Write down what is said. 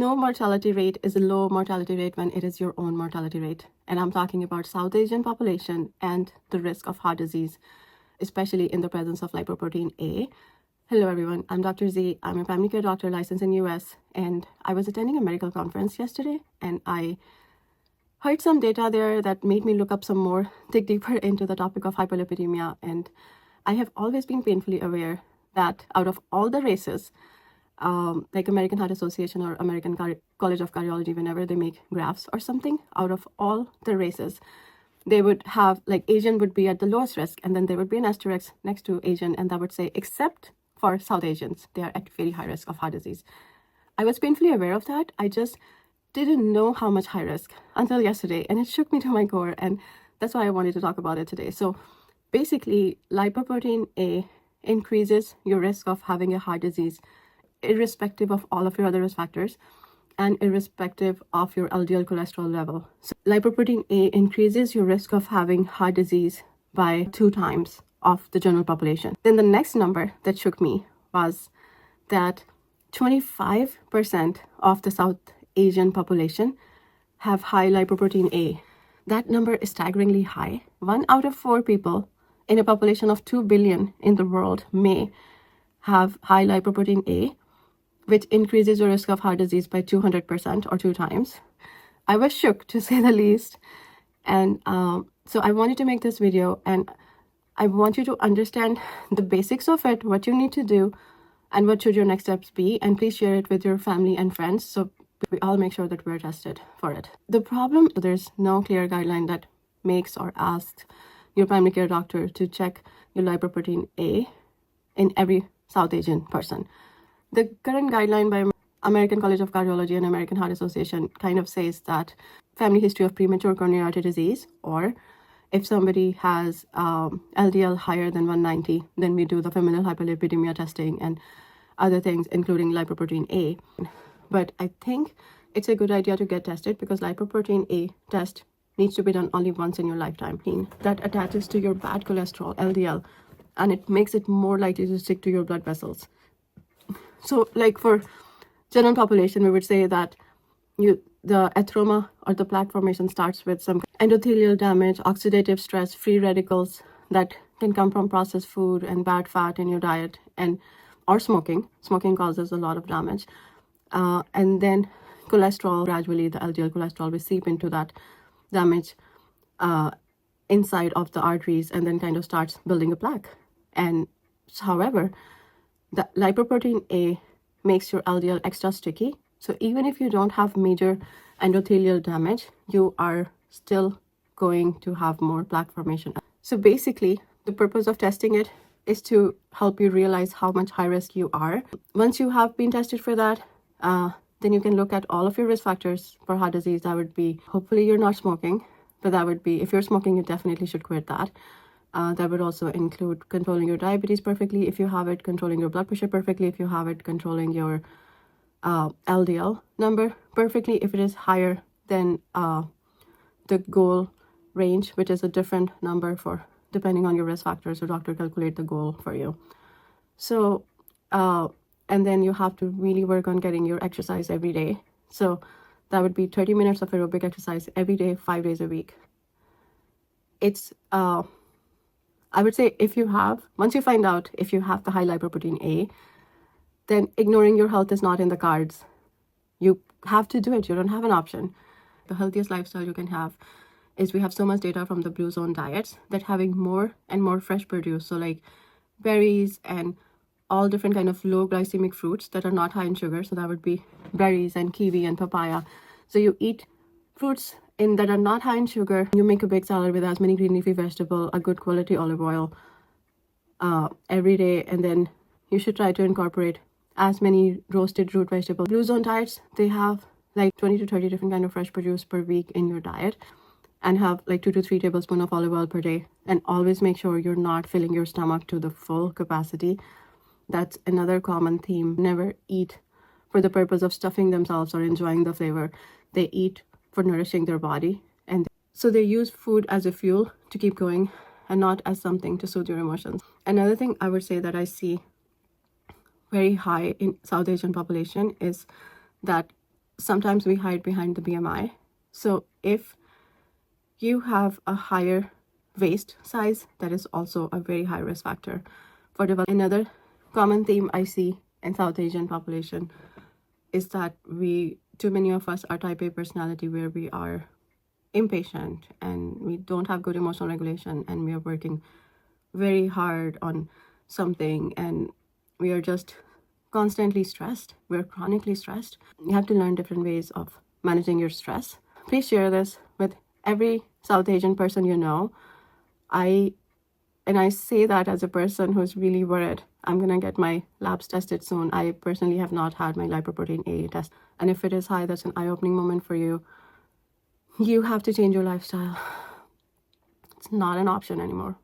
no mortality rate is a low mortality rate when it is your own mortality rate. And I'm talking about South Asian population and the risk of heart disease, especially in the presence of lipoprotein A. Hello everyone, I'm Dr. Z. I'm a primary care doctor licensed in US, and I was attending a medical conference yesterday, and I heard some data there that made me look up some more, dig deeper into the topic of hyperlipidemia. And I have always been painfully aware that out of all the races, like American Heart Association or American College of Cardiology, whenever they make graphs or something, out of all the races, they would have, like, Asian would be at the lowest risk, and then there would be an asterisk next to Asian, and that would say, except for South Asians, they are at very high risk of heart disease. I was painfully aware of that. I just didn't know how much high risk until yesterday, and it shook me to my core, and that's why I wanted to talk about it today. So basically, lipoprotein A increases your risk of having a heart disease irrespective of all of your other risk factors and irrespective of your LDL cholesterol level. So lipoprotein A increases your risk of having heart disease by 2 times of the general population. Then the next number that shook me was that 25% of the South Asian population have high lipoprotein A. That number is staggeringly high. 1 out of 4 people in a population of 2 billion in the world may have high lipoprotein A, which increases your risk of heart disease by 200% or 2 times. I was shook, to say the least. And so I wanted to make this video, and I want you to understand the basics of it, what you need to do, and what should your next steps be. And please share it with your family and friends so we all make sure that we're tested for it. The problem, there's no clear guideline that makes or asks your primary care doctor to check your lipoprotein A in every South Asian person. The current guideline by American College of Cardiology and American Heart Association kind of says that family history of premature coronary artery disease, or if somebody has LDL higher than 190, then we do the familial hyperlipidemia testing and other things, including lipoprotein A. But I think it's a good idea to get tested because lipoprotein A test needs to be done only once in your lifetime. That attaches to your bad cholesterol, LDL, and it makes it more likely to stick to your blood vessels. So like for general population, we would say that the atheroma or the plaque formation starts with some endothelial damage, oxidative stress, free radicals that can come from processed food and bad fat in your diet, and or smoking. Smoking causes a lot of damage. And then cholesterol, gradually the LDL cholesterol will seep into that damage inside of the arteries and then kind of starts building a plaque. And however, the lipoprotein A makes your LDL extra sticky. So even if you don't have major endothelial damage, you are still going to have more plaque formation. So basically, the purpose of testing it is to help you realize how much high risk you are. Once you have been tested for that, then you can look at all of your risk factors for heart disease. That would be, hopefully you're not smoking, but that would be, if you're smoking, you definitely should quit that. That would also include controlling your diabetes perfectly if you have it, controlling your blood pressure perfectly if you have it, controlling your LDL number perfectly if it is higher than the goal range, which is a different number for depending on your risk factors. So doctor calculate the goal for you. So and then you have to really work on getting your exercise every day. So that would be 30 minutes of aerobic exercise every day, 5 days a week. It's I would say once you find out if you have the high lipoprotein A, then ignoring your health is not in the cards. You have to do it. You don't have an option. The healthiest lifestyle you can have is, we have so much data from the blue zone diets that having more and more fresh produce, so like berries and all different kind of low glycemic fruits that are not high in sugar. So that would be berries and kiwi and papaya. So you eat fruits that are not high in sugar. You make a big salad with as many green leafy vegetables, a good quality olive oil every day, and then you should try to incorporate as many roasted root vegetables. Blue zone diets, they have like 20 to 30 different kind of fresh produce per week in your diet, and have like 2 to 3 tablespoons of olive oil per day. And always make sure you're not filling your stomach to the full capacity. That's another common theme. Never eat for the purpose of stuffing themselves or enjoying the flavor. They eat for nourishing their body, and so they use food as a fuel to keep going and not as something to soothe your emotions. Another thing I would say that I see very high in South Asian population is that sometimes we hide behind the BMI. So if you have a higher waist size, that is also a very high risk factor for developing. Another common theme I see in South Asian population is that too many of us are type A personality, where we are impatient and we don't have good emotional regulation, and we are working very hard on something, and we are just constantly stressed. We're chronically stressed. You have to learn different ways of managing your stress. Please share this with every South Asian person you know. I say that as a person who's really worried. I'm gonna get my labs tested soon. I personally have not had my lipoprotein A test, and if it is high, that's an eye-opening moment for you. You have to change your lifestyle. It's not an option anymore.